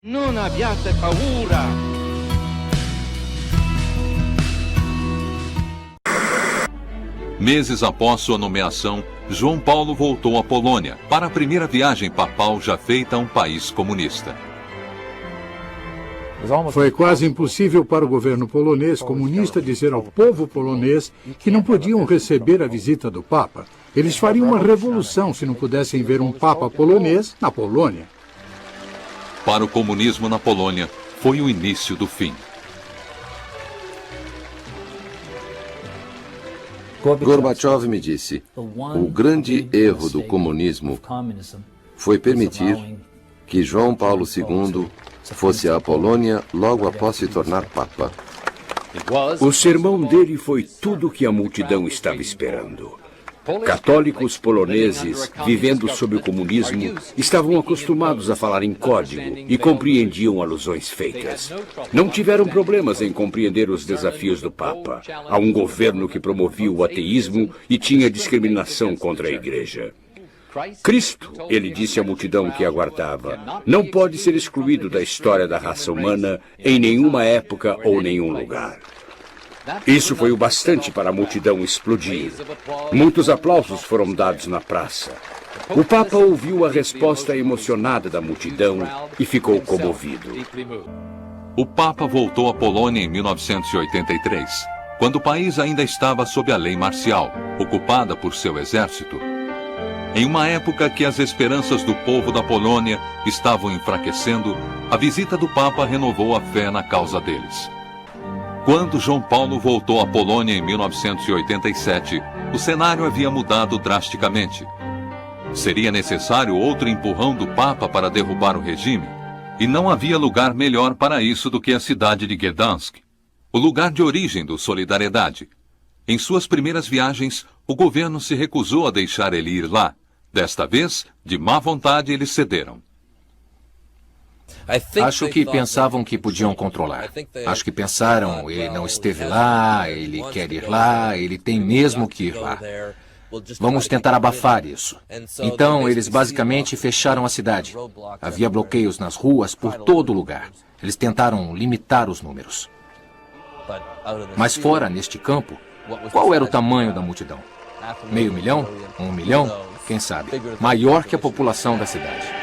Non abbiate paura! Meses após sua nomeação, João Paulo voltou à Polônia para a primeira viagem papal já feita a um país comunista. Foi quase impossível para o governo polonês comunista dizer ao povo polonês que não podiam receber a visita do Papa. Eles fariam uma revolução se não pudessem ver um Papa polonês na Polônia. Para o comunismo na Polônia, foi o início do fim. Gorbachev me disse, o grande erro do comunismo foi permitir que João Paulo II fosse à Polônia logo após se tornar Papa. O sermão dele foi tudo o que a multidão estava esperando. Católicos poloneses, vivendo sob o comunismo, estavam acostumados a falar em código e compreendiam alusões feitas. Não tiveram problemas em compreender os desafios do Papa, a um governo que promovia o ateísmo e tinha discriminação contra a Igreja. Cristo, ele disse à multidão que aguardava, não pode ser excluído da história da raça humana em nenhuma época ou nenhum lugar. Isso foi o bastante para a multidão explodir. Muitos aplausos foram dados na praça. O Papa ouviu a resposta emocionada da multidão e ficou comovido. O Papa voltou à Polônia em 1983, quando o país ainda estava sob a lei marcial, ocupada por seu exército. Em uma época que as esperanças do povo da Polônia estavam enfraquecendo, a visita do Papa renovou a fé na causa deles. Quando João Paulo voltou à Polônia em 1987, o cenário havia mudado drasticamente. Seria necessário outro empurrão do Papa para derrubar o regime, e não havia lugar melhor para isso do que a cidade de Gdansk, o lugar de origem do Solidariedade. Em suas primeiras viagens, o governo se recusou a deixar ele ir lá. Desta vez, de má vontade, eles cederam. Acho que pensavam que podiam controlar. Acho que pensaram, ele não esteve lá, ele quer ir lá, ele tem mesmo que ir lá. Vamos tentar abafar isso. Então, eles basicamente fecharam a cidade. Havia bloqueios nas ruas por todo lugar. Eles tentaram limitar os números. Mas fora, neste campo, qual era o tamanho da multidão? 500.000? 1 milhão? Quem sabe? Maior que a população da cidade.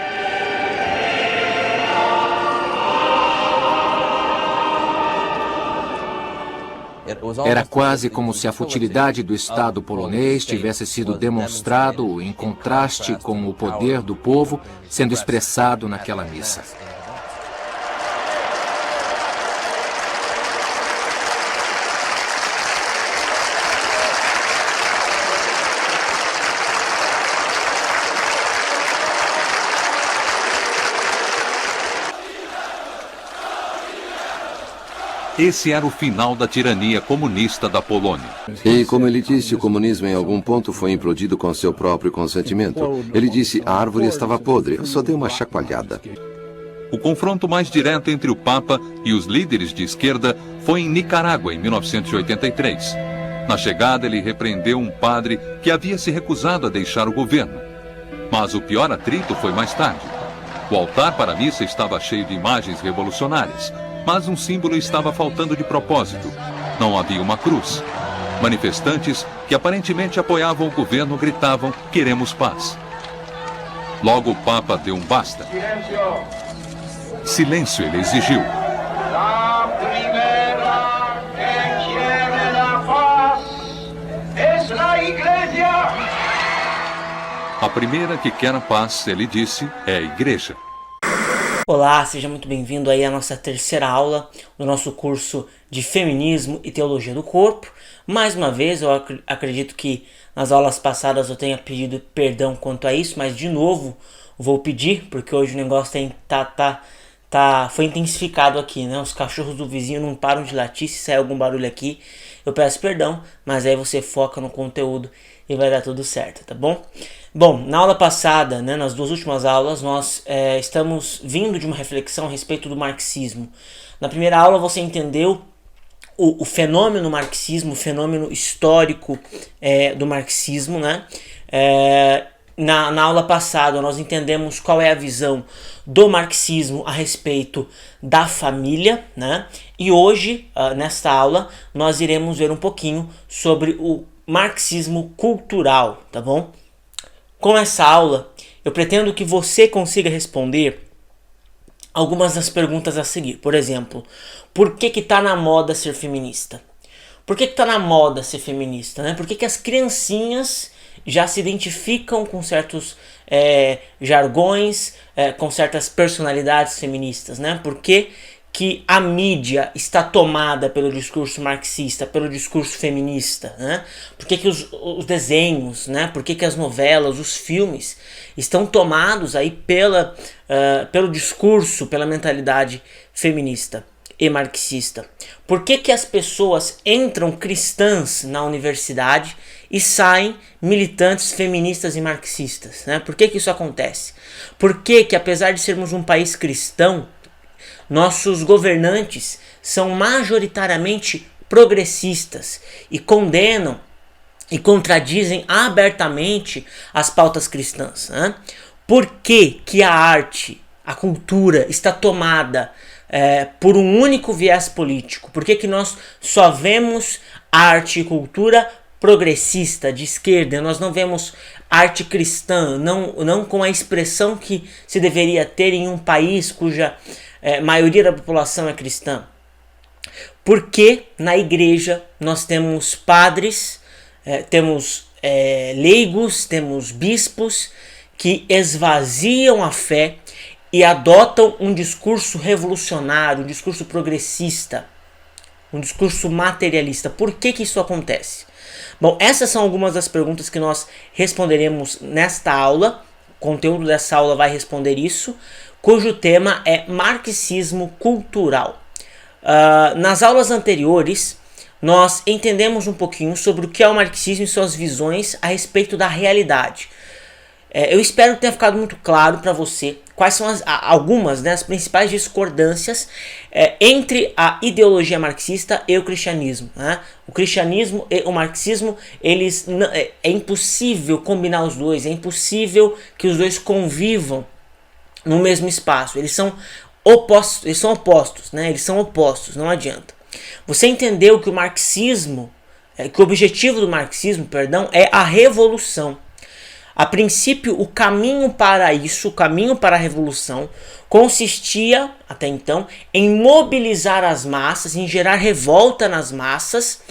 Era quase como se a futilidade do Estado polonês tivesse sido demonstrado em contraste com o poder do povo sendo expressado naquela missa. Esse era o final da tirania comunista da Polônia. E, como ele disse, o comunismo em algum ponto foi implodido com seu próprio consentimento. Ele disse, a árvore estava podre, eu só dei uma chacoalhada. O confronto mais direto entre o Papa e os líderes de esquerda foi em Nicarágua, em 1983. Na chegada, ele repreendeu um padre que havia se recusado a deixar o governo. Mas o pior atrito foi mais tarde. O altar para a missa estava cheio de imagens revolucionárias, mas um símbolo estava faltando de propósito. Não havia uma cruz. Manifestantes que aparentemente apoiavam o governo gritavam, queremos paz. Logo o Papa deu um basta. Silêncio, ele exigiu. A primeira que quer a paz, ele disse, é a Igreja. Olá, seja muito bem-vindo aí à nossa terceira aula do nosso curso de Feminismo e Teologia do Corpo. Mais uma vez, eu acredito que nas aulas passadas eu tenha pedido perdão quanto a isso, mas de novo vou pedir, porque hoje o negócio foi intensificado aqui, né? Os cachorros do vizinho não param de latir, se sair algum barulho aqui, eu peço perdão, mas aí você foca no conteúdo e vai dar tudo certo, tá bom? Bom, na aula passada, né, nas duas últimas aulas, nós estamos vindo de uma reflexão a respeito do marxismo. Na primeira aula você entendeu o fenômeno marxismo, o fenômeno histórico do marxismo, né? na aula passada nós entendemos qual é a visão do marxismo a respeito da família, né? E hoje, nesta aula, nós iremos ver um pouquinho sobre o marxismo cultural, tá bom? Com essa aula, eu pretendo que você consiga responder algumas das perguntas a seguir. Por exemplo, por que tá na moda ser feminista? Por que tá na moda ser feminista, né? Por que as criancinhas já se identificam com certos jargões, com certas personalidades feministas, né? Por que a mídia está tomada pelo discurso marxista, pelo discurso feminista, né? Por que os desenhos, né? Por que as novelas, os filmes estão tomados aí pelo discurso, pela mentalidade feminista e marxista? Por que as pessoas entram cristãs na universidade e saem militantes feministas e marxistas, né? Por que isso acontece? Por que apesar de sermos um país cristão, nossos governantes são majoritariamente progressistas e condenam e contradizem abertamente as pautas cristãs, né? Por que a arte, a cultura está tomada por um único viés político? Por que nós só vemos arte e cultura progressista, de esquerda? Nós não vemos arte cristã, não com a expressão que se deveria ter em um país cuja maioria da população é cristã? Porque na igreja nós temos padres, temos leigos, temos bispos que esvaziam a fé e adotam um discurso revolucionário, um discurso progressista, um discurso materialista. Por que isso acontece? Bom, essas são algumas das perguntas que nós responderemos nesta aula. O conteúdo dessa aula vai responder isso, cujo tema é marxismo cultural. Nas aulas anteriores, nós entendemos um pouquinho sobre o que é o marxismo e suas visões a respeito da realidade. Eu espero que tenha ficado muito claro para você quais são algumas, né, as principais discordâncias entre a ideologia marxista e o cristianismo, né? O cristianismo e o marxismo, é impossível combinar os dois, é impossível que os dois convivam no mesmo espaço. Eles são opostos, né? Eles são opostos, não adianta. Você entendeu que o marxismo, que o objetivo do marxismo, é a revolução. A princípio, o caminho para isso, o caminho para a revolução, consistia, até então, em mobilizar as massas, em gerar revolta nas massas,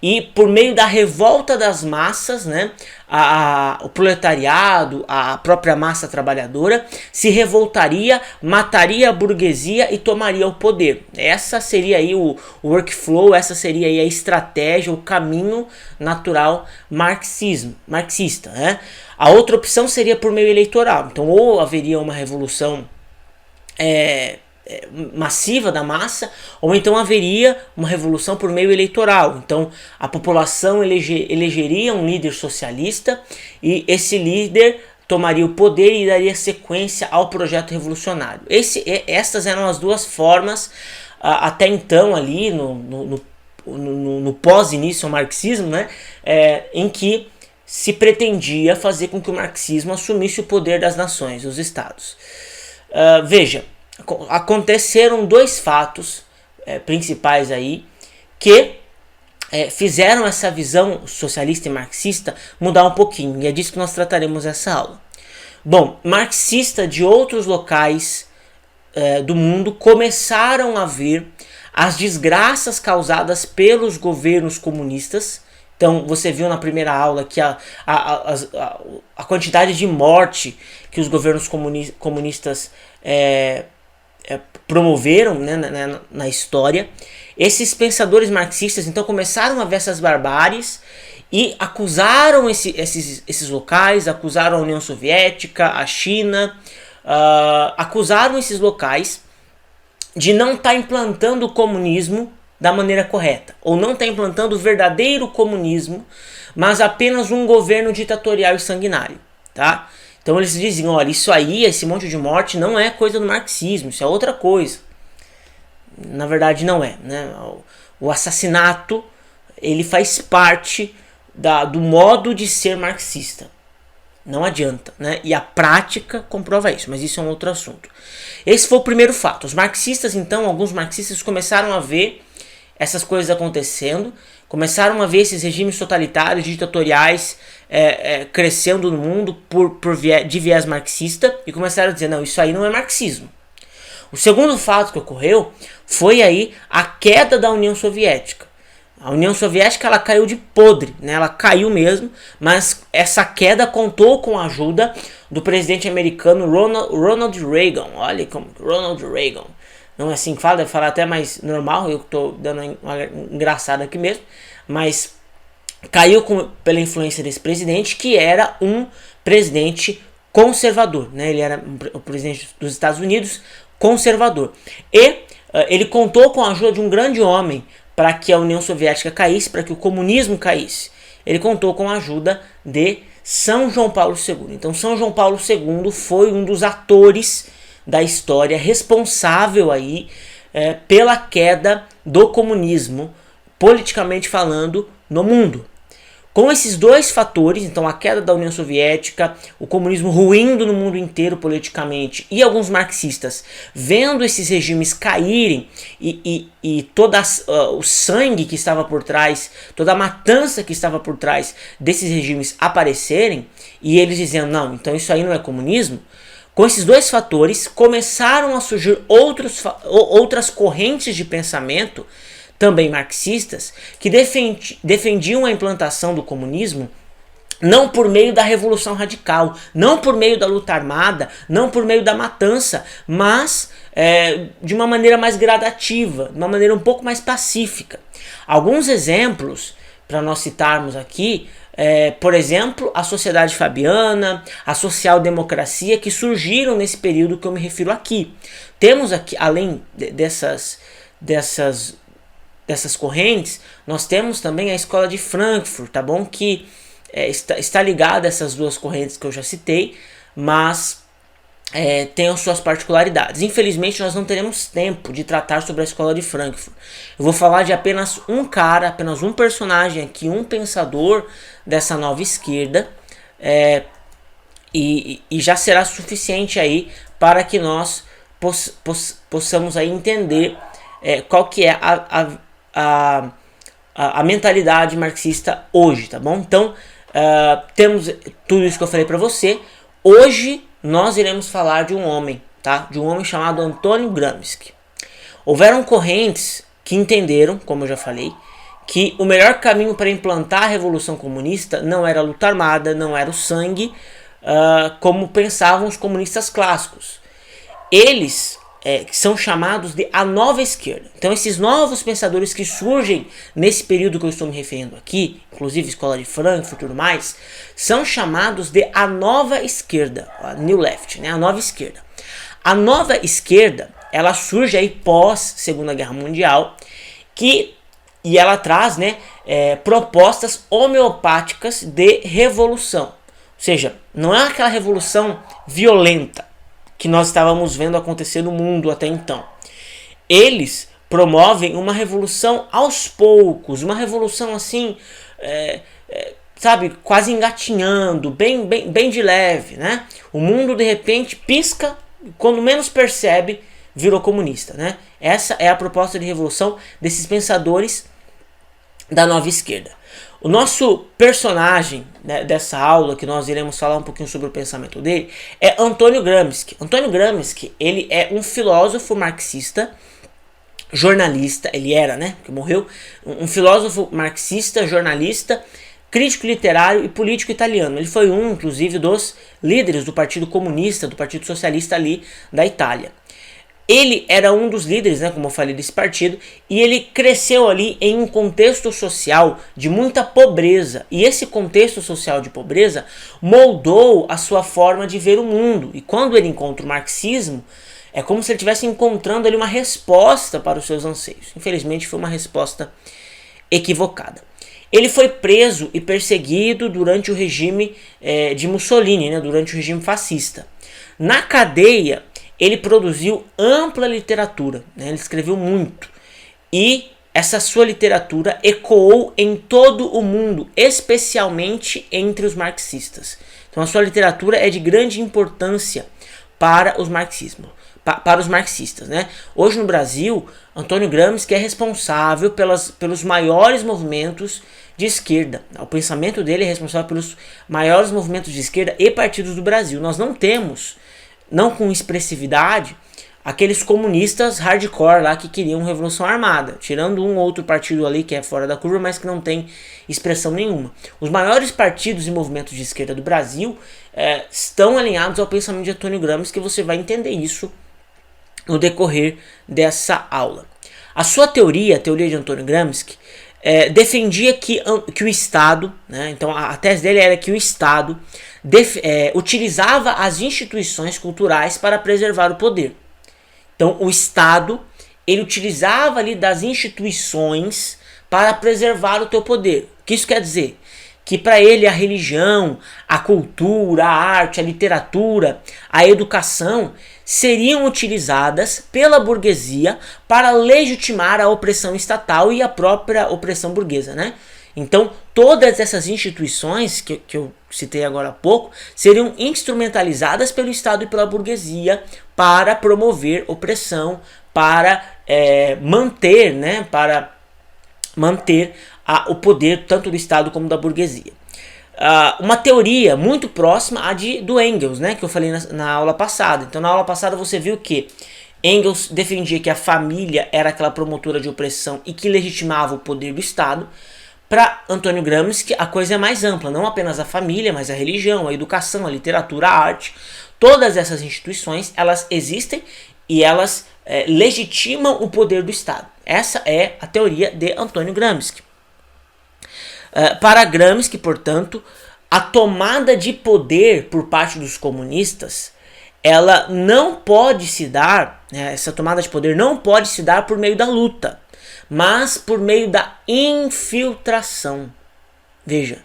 e por meio da revolta das massas, né, o proletariado, a própria massa trabalhadora, se revoltaria, mataria a burguesia e tomaria o poder. Essa seria aí o workflow, essa seria aí a estratégia, o caminho natural marxista, né? A outra opção seria por meio eleitoral. Então, ou haveria uma revolução massiva da massa, ou então haveria uma revolução por meio eleitoral. Então, a população elegeria um líder socialista e esse líder tomaria o poder e daria sequência ao projeto revolucionário. Essas eram as duas formas até então ali no pós-início ao marxismo, né, em que se pretendia fazer com que o marxismo assumisse o poder das nações, dos estados. Veja, aconteceram dois fatos principais aí que fizeram essa visão socialista e marxista mudar um pouquinho, e é disso que nós trataremos nessa aula. Bom, marxistas de outros locais do mundo começaram a ver as desgraças causadas pelos governos comunistas. Então, você viu na primeira aula que a quantidade de morte que os governos comunistas promoveram, né, na história. Esses pensadores marxistas, então, começaram a ver essas barbáries e acusaram esses locais, acusaram a União Soviética, a China, acusaram esses locais de não estar implantando o comunismo da maneira correta, ou não está implantando o verdadeiro comunismo, mas apenas um governo ditatorial e sanguinário, tá? Então eles dizem, olha, isso aí, esse monte de morte não é coisa do marxismo, isso é outra coisa. Na verdade não é, né? O assassinato, ele faz parte do modo de ser marxista. Não adianta, né? E a prática comprova isso, mas isso é um outro assunto. Esse foi o primeiro fato. Os marxistas, então, alguns marxistas começaram a ver essas coisas acontecendo, começaram a ver esses regimes totalitários, ditatoriais crescendo no mundo de viés marxista e começaram a dizer, não, isso aí não é marxismo. O segundo fato que ocorreu foi aí a queda da União Soviética. A União Soviética ela caiu de podre, né? Ela caiu mesmo, mas essa queda contou com a ajuda do presidente americano Ronald Reagan. Olha como Ronald Reagan. Não é assim que fala, deve falar até mais normal, eu estou dando uma engraçada aqui mesmo, mas caiu pela influência desse presidente, que era um presidente conservador, né? Ele era o presidente dos Estados Unidos conservador. E ele contou com a ajuda de um grande homem para que a União Soviética caísse, para que o comunismo caísse. Ele contou com a ajuda de São João Paulo II. Então São João Paulo II foi um dos atores da história responsável aí pela queda do comunismo, politicamente falando, no mundo. Com esses dois fatores, então a queda da União Soviética, o comunismo ruindo no mundo inteiro politicamente e alguns marxistas vendo esses regimes caírem e todo o sangue que estava por trás, toda a matança que estava por trás desses regimes aparecerem e eles dizendo, não, então isso aí não é comunismo. Com esses dois fatores começaram a surgir outras correntes de pensamento também marxistas, que defendiam a implantação do comunismo não por meio da revolução radical, não por meio da luta armada, não por meio da matança, mas de uma maneira mais gradativa, de uma maneira um pouco mais pacífica. Alguns exemplos para nós citarmos aqui, por exemplo, a Sociedade Fabiana, a social-democracia, que surgiram nesse período que eu me refiro aqui. Temos aqui, além dessas correntes, nós temos também a Escola de Frankfurt, tá bom? Que está ligada a essas duas correntes que eu já citei, mas tem as suas particularidades. Infelizmente, nós não teremos tempo de tratar sobre a Escola de Frankfurt. Eu vou falar de apenas um cara, apenas um personagem aqui, um pensador dessa nova esquerda, e já será suficiente aí para que nós possamos aí entender qual que é a mentalidade marxista hoje, tá bom? Então, temos tudo isso que eu falei para você. Hoje nós iremos falar de um homem, tá? De um homem chamado Antônio Gramsci. Houveram correntes que entenderam, como eu já falei, que o melhor caminho para implantar a Revolução Comunista não era a luta armada, não era o sangue, como pensavam os comunistas clássicos. Eles que são chamados de a nova esquerda. Então esses novos pensadores que surgem nesse período que eu estou me referindo aqui, inclusive Escola de Frankfurt e tudo mais, são chamados de a nova esquerda, a New Left, né? A nova esquerda. A nova esquerda, ela surge aí pós Segunda Guerra Mundial, e ela traz, né, propostas homeopáticas de revolução. Ou seja, não é aquela revolução violenta que nós estávamos vendo acontecer no mundo até então. Eles promovem uma revolução aos poucos, uma revolução assim, sabe, quase engatinhando, bem de leve, né? O mundo de repente pisca, quando menos percebe, virou comunista, né? Essa é a proposta de revolução desses pensadores da nova esquerda. O nosso personagem, né, dessa aula, que nós iremos falar um pouquinho sobre o pensamento dele, é Antônio Gramsci. Antônio Gramsci, ele é um filósofo marxista, jornalista, ele era, né, que morreu, um filósofo marxista, jornalista, crítico literário e político italiano. Ele foi inclusive, dos líderes do Partido Comunista, do Partido Socialista ali da Itália. Ele era um dos líderes, né, como eu falei, desse partido, e ele cresceu ali em um contexto social de muita pobreza. E esse contexto social de pobreza moldou a sua forma de ver o mundo. E quando ele encontra o marxismo, é como se ele estivesse encontrando ali uma resposta para os seus anseios. Infelizmente foi uma resposta equivocada. Ele foi preso e perseguido durante o regime de Mussolini, né, durante o regime fascista. Na cadeia, ele produziu ampla literatura, né? Ele escreveu muito. E essa sua literatura ecoou em todo o mundo, especialmente entre os marxistas. Então a sua literatura é de grande importância para os para os marxistas, né? Hoje no Brasil, Antônio Gramsci é responsável pelos maiores movimentos de esquerda. O pensamento dele é responsável pelos maiores movimentos de esquerda e partidos do Brasil. Nós não temos, não com expressividade, aqueles comunistas hardcore lá que queriam revolução armada, tirando um ou outro partido ali que é fora da curva, mas que não tem expressão nenhuma. Os maiores partidos e movimentos de esquerda do Brasil estão alinhados ao pensamento de Antônio Gramsci, que você vai entender isso no decorrer dessa aula. A sua teoria, a teoria de Antônio Gramsci, defendia que o Estado, né, então a tese dele era que o Estado utilizava as instituições culturais para preservar o poder. Então o Estado, ele utilizava ali das instituições para preservar o teu poder. O que isso quer dizer? Que para ele a religião, a cultura, a arte, a literatura, a educação seriam utilizadas pela burguesia para legitimar a opressão estatal e a própria opressão burguesa, né? Então todas essas instituições que eu citei agora há pouco seriam instrumentalizadas pelo Estado e pela burguesia para promover opressão, para manter, né, o poder tanto do Estado como da burguesia. Uma teoria muito próxima à do Engels, né, que eu falei na aula passada. Então na aula passada você viu que Engels defendia que a família era aquela promotora de opressão e que legitimava o poder do Estado. Para Antônio Gramsci a coisa é mais ampla, não apenas a família, mas a religião, a educação, a literatura, a arte. Todas essas instituições, elas existem e elas legitimam o poder do Estado. Essa é a teoria de Antônio Gramsci. Para Gramsci, portanto, a tomada de poder por parte dos comunistas, ela não pode se dar, essa tomada de poder não pode se dar por meio da luta, mas por meio da infiltração. Veja,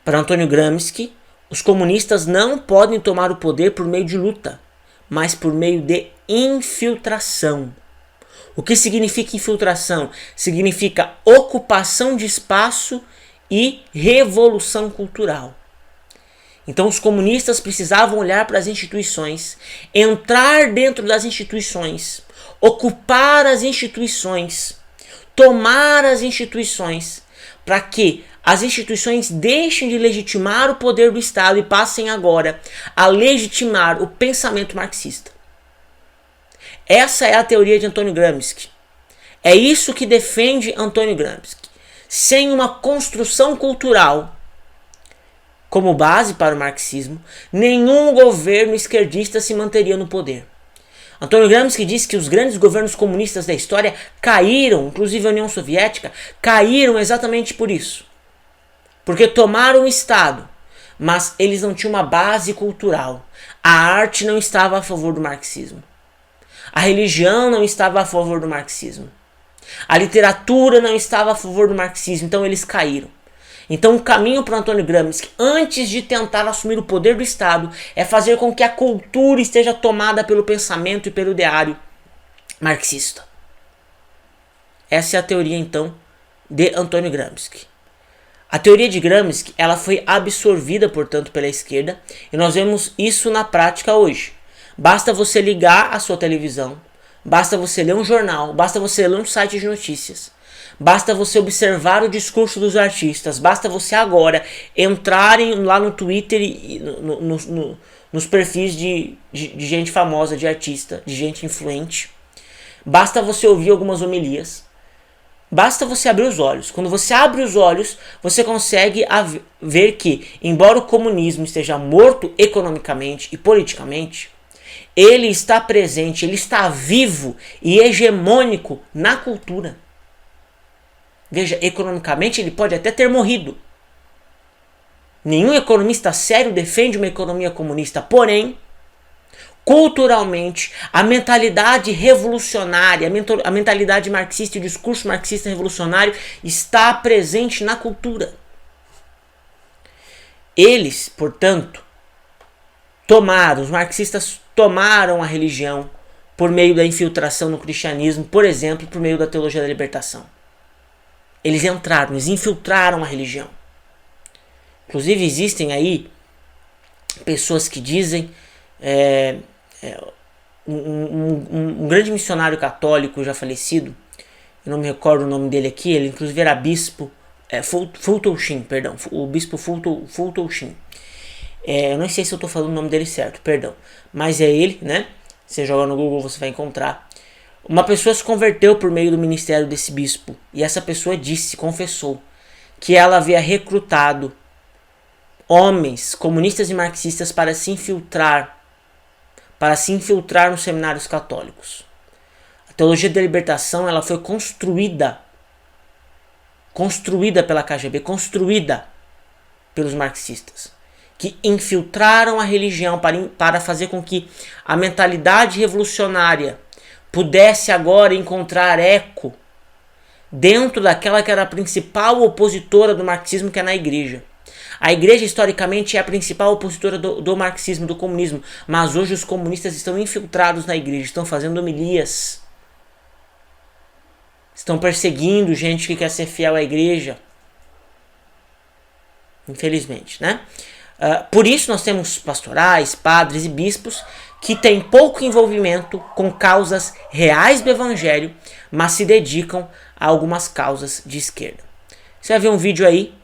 para Antônio Gramsci, os comunistas não podem tomar o poder por meio de luta, mas por meio de infiltração. O que significa infiltração? Significa ocupação de espaço e revolução cultural. Então os comunistas precisavam olhar para as instituições, entrar dentro das instituições, ocupar as instituições, tomar as instituições, para que as instituições deixem de legitimar o poder do Estado e passem agora a legitimar o pensamento marxista. Essa é a teoria de Antônio Gramsci. É isso que defende Antônio Gramsci. Sem uma construção cultural como base para o marxismo, nenhum governo esquerdista se manteria no poder. Antônio Gramsci disse que os grandes governos comunistas da história caíram, inclusive a União Soviética, caíram exatamente por isso. Porque tomaram o Estado, mas eles não tinham uma base cultural. A arte não estava a favor do marxismo. A religião não estava a favor do marxismo. A literatura não estava a favor do marxismo, então eles caíram. Então o caminho para Antônio Gramsci, antes de tentar assumir o poder do Estado, é fazer com que a cultura esteja tomada pelo pensamento e pelo ideário marxista. Essa é a teoria, então, de Antônio Gramsci. A teoria de Gramsci, ela foi absorvida, portanto, pela esquerda, e nós vemos isso na prática hoje. Basta você ligar a sua televisão, basta você ler um jornal, basta você ler um site de notícias, basta você observar o discurso dos artistas, basta você agora entrarem lá no Twitter e nos perfis de gente famosa, de artista, de gente influente. Basta você ouvir algumas homilias. Basta você abrir os olhos. Quando você abre os olhos, você consegue ver que, embora o comunismo esteja morto economicamente e politicamente, ele está presente, ele está vivo e hegemônico na cultura. Veja, economicamente ele pode até ter morrido. Nenhum economista sério defende uma economia comunista, porém, culturalmente, a mentalidade revolucionária, a mentalidade marxista e o discurso marxista revolucionário está presente na cultura. Eles, portanto, os marxistas tomaram a religião por meio da infiltração no cristianismo, por exemplo, por meio da teologia da libertação. Eles entraram, eles infiltraram a religião. Inclusive existem aí pessoas que dizem, um grande missionário católico já falecido, eu não me recordo o nome dele aqui, ele inclusive era bispo, Fulton Sheen, perdão, o bispo Fulton Sheen. Eu não sei se eu estou falando o nome dele certo, perdão, mas é ele, né? Você joga no Google, você vai encontrar. Uma pessoa se converteu por meio do ministério desse bispo, e essa pessoa confessou, que ela havia recrutado homens comunistas e marxistas para se infiltrar nos seminários católicos. A teologia da libertação, ela foi construída pela KGB, construída pelos marxistas, que infiltraram a religião para fazer com que a mentalidade revolucionária pudesse agora encontrar eco dentro daquela que era a principal opositora do marxismo, que é na igreja. A igreja, historicamente, é a principal opositora do marxismo, do comunismo, mas hoje os comunistas estão infiltrados na igreja, estão fazendo homilias, estão perseguindo gente que quer ser fiel à igreja, infelizmente, né? Por isso nós temos pastorais, padres e bispos que têm pouco envolvimento com causas reais do evangelho, mas se dedicam a algumas causas de esquerda. Você vai ver um vídeo aí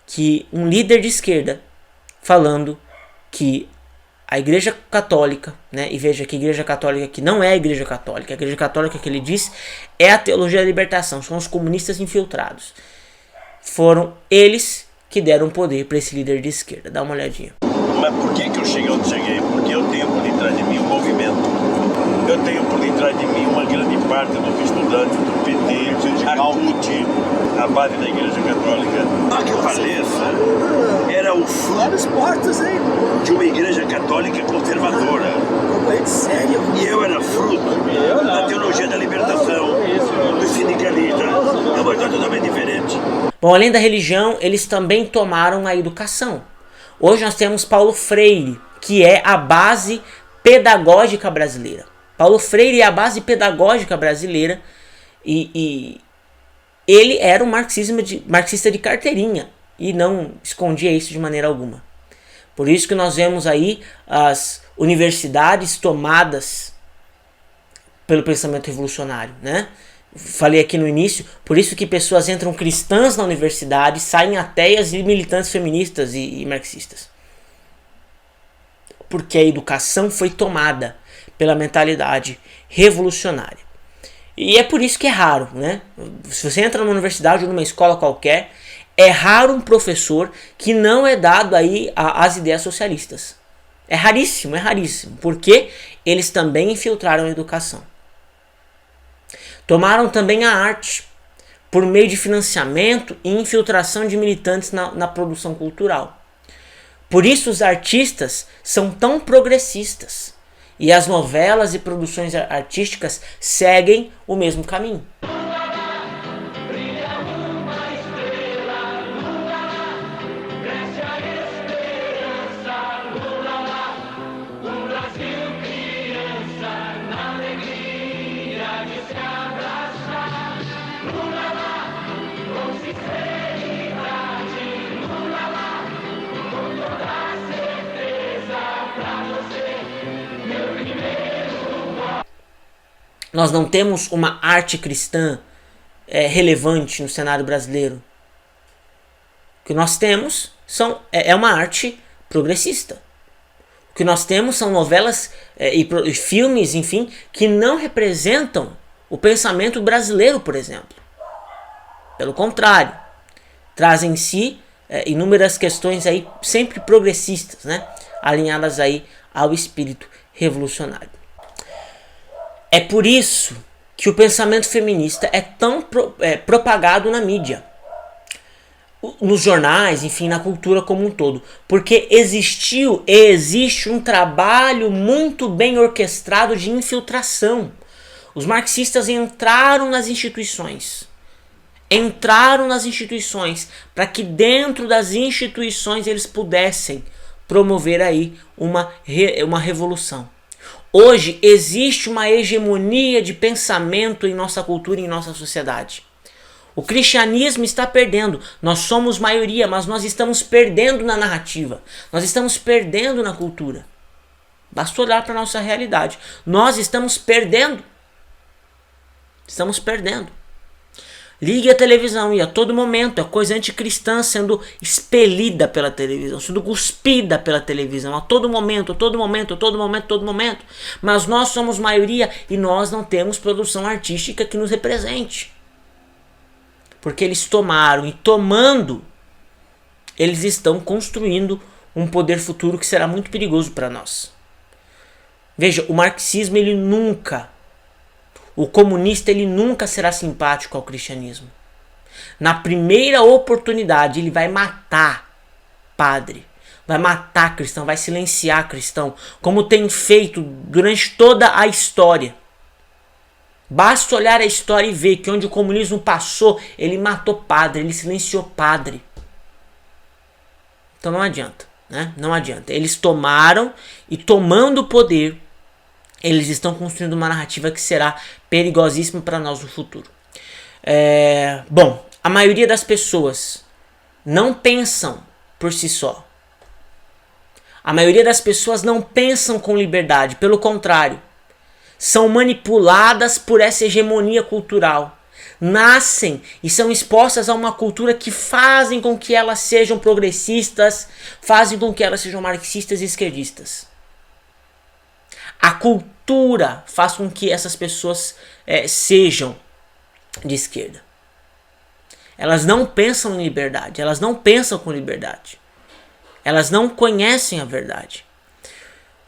que um líder de esquerda falando que a igreja católica, né, e veja que a igreja católica que não é a igreja católica que ele diz é a teologia da libertação, são os comunistas infiltrados. Foram eles que deram poder para esse líder de esquerda. Dá uma olhadinha. Mas por que eu cheguei onde cheguei? Porque eu tenho por detrás de mim um movimento. Eu tenho por detrás de mim uma grande parte dos estudantes do PT, a CUT, a base da Igreja Católica. A que faleça era o fruto de uma Igreja Católica conservadora. E eu era fruto da teologia da libertação, dos sindicalistas. É uma coisa totalmente diferente. Bom, além da religião, eles também tomaram a educação. Hoje nós temos Paulo Freire, que é a base pedagógica brasileira. Paulo Freire é a base pedagógica brasileira e ele era um marxista de carteirinha e não escondia isso de maneira alguma. Por isso que nós vemos aí as universidades tomadas pelo pensamento revolucionário, né? Falei aqui no início, por isso que pessoas entram cristãs na universidade, saem ateias e militantes feministas e marxistas. Porque a educação foi tomada pela mentalidade revolucionária. E é por isso que é raro, né? Se você entra numa universidade ou numa escola qualquer, é raro um professor que não é dado aí às ideias socialistas. É raríssimo, porque eles também infiltraram a educação. Tomaram também a arte, por meio de financiamento e infiltração de militantes na produção cultural. Por isso os artistas são tão progressistas. E as novelas e produções artísticas seguem o mesmo caminho. Nós não temos uma arte cristã relevante no cenário brasileiro. O que nós temos é uma arte progressista. O que nós temos são novelas e filmes, enfim, que não representam o pensamento brasileiro, por exemplo. Pelo contrário, trazem em si inúmeras questões aí sempre progressistas, né? Alinhadas aí ao espírito revolucionário. É por isso que o pensamento feminista é tão propagado na mídia, nos jornais, enfim, na cultura como um todo. Porque existiu e existe um trabalho muito bem orquestrado de infiltração. Os marxistas entraram nas instituições para que dentro das instituições eles pudessem promover aí uma revolução. Hoje existe uma hegemonia de pensamento em nossa cultura e em nossa sociedade. O cristianismo está perdendo. Nós somos maioria, mas nós estamos perdendo na narrativa. Nós estamos perdendo na cultura. Basta olhar para a nossa realidade. Nós estamos perdendo. Estamos perdendo. Ligue a televisão e a todo momento a coisa anticristã sendo expelida pela televisão, sendo cuspida pela televisão, a todo momento, a todo momento, a todo momento, a todo momento. Mas nós somos maioria e nós não temos produção artística que nos represente. Porque eles tomaram e tomando, eles estão construindo um poder futuro que será muito perigoso para nós. Veja, o marxismo o comunista ele nunca será simpático ao cristianismo. Na primeira oportunidade ele vai matar padre, vai matar cristão, vai silenciar cristão, como tem feito durante toda a história. Basta olhar a história e ver que onde o comunismo passou, ele matou padre, ele silenciou padre. Então não adianta, né? Não adianta. Eles tomaram e tomando o poder, eles estão construindo uma narrativa que será perigosíssima para nós no futuro. Bom, a maioria das pessoas não pensam por si só. A maioria das pessoas não pensam com liberdade, pelo contrário. São manipuladas por essa hegemonia cultural. Nascem e são expostas a uma cultura que fazem com que elas sejam progressistas, fazem com que elas sejam marxistas e esquerdistas. A cultura faz com que essas pessoas sejam de esquerda. Elas não pensam em liberdade, elas não pensam com liberdade. Elas não conhecem a verdade.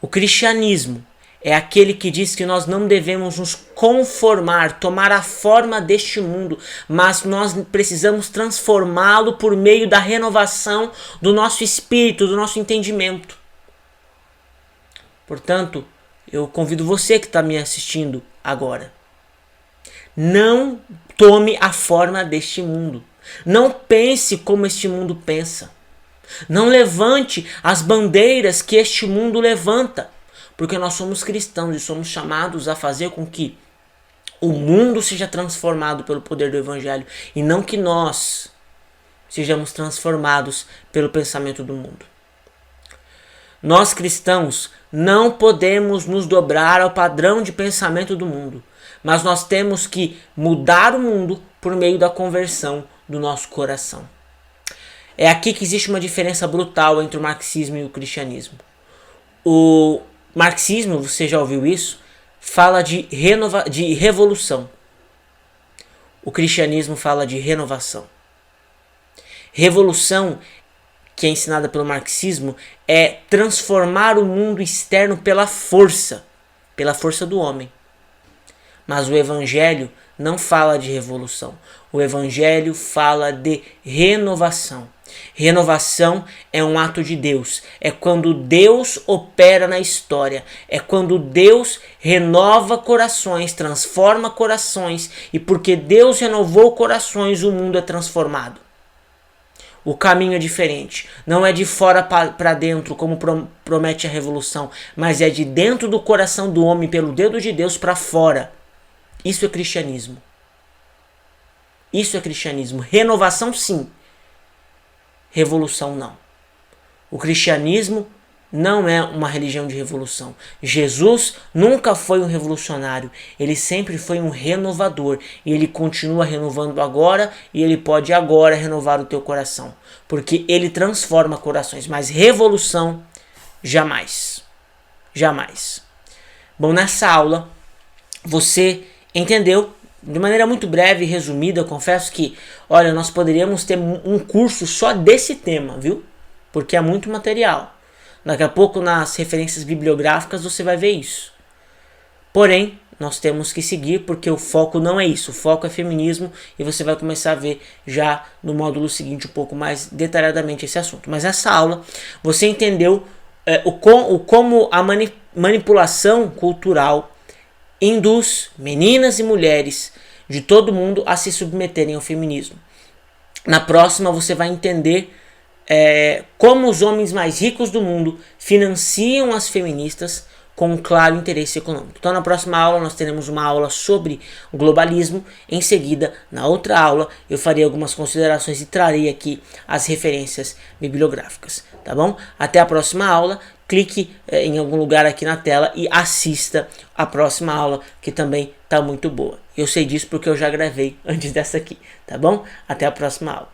O cristianismo é aquele que diz que nós não devemos nos conformar, tomar a forma deste mundo, mas nós precisamos transformá-lo por meio da renovação do nosso espírito, do nosso entendimento. Portanto, eu convido você que está me assistindo agora. Não tome a forma deste mundo. Não pense como este mundo pensa. Não levante as bandeiras que este mundo levanta. Porque nós somos cristãos e somos chamados a fazer com que o mundo seja transformado pelo poder do Evangelho e não que nós sejamos transformados pelo pensamento do mundo. Nós cristãos não podemos nos dobrar ao padrão de pensamento do mundo, mas nós temos que mudar o mundo por meio da conversão do nosso coração. É aqui que existe uma diferença brutal entre o marxismo e o cristianismo. O marxismo, você já ouviu isso, fala de revolução. O cristianismo fala de renovação. Revolução, que é ensinada pelo marxismo, é transformar o mundo externo pela força do homem. Mas o evangelho não fala de revolução. O evangelho fala de renovação. Renovação é um ato de Deus. É quando Deus opera na história. É quando Deus renova corações, transforma corações. E porque Deus renovou corações, o mundo é transformado. O caminho é diferente. Não é de fora para dentro, como promete a revolução, mas é de dentro do coração do homem, pelo dedo de Deus, para fora. Isso é cristianismo. Isso é cristianismo. Renovação, sim. Revolução, não. O cristianismo não é uma religião de revolução. Jesus nunca foi um revolucionário. Ele sempre foi um renovador. E ele continua renovando agora. E ele pode agora renovar o teu coração. Porque ele transforma corações. Mas revolução, jamais. Jamais. Bom, nessa aula, você entendeu? De maneira muito breve e resumida, eu confesso que, olha, nós poderíamos ter um curso só desse tema, viu? Porque é muito material. Daqui a pouco, nas referências bibliográficas, você vai ver isso. Porém, nós temos que seguir, porque o foco não é isso. O foco é feminismo e você vai começar a ver já no módulo seguinte um pouco mais detalhadamente esse assunto. Mas nessa aula, você entendeu como a manipulação cultural induz meninas e mulheres de todo mundo a se submeterem ao feminismo. Na próxima você vai entender como os homens mais ricos do mundo financiam as feministas com um claro interesse econômico. Então, na próxima aula, nós teremos uma aula sobre o globalismo. Em seguida, na outra aula, eu farei algumas considerações e trarei aqui as referências bibliográficas, tá bom? Até a próxima aula. Clique em algum lugar aqui na tela e assista a próxima aula, que também está muito boa. Eu sei disso porque eu já gravei antes dessa aqui, tá bom? Até a próxima aula.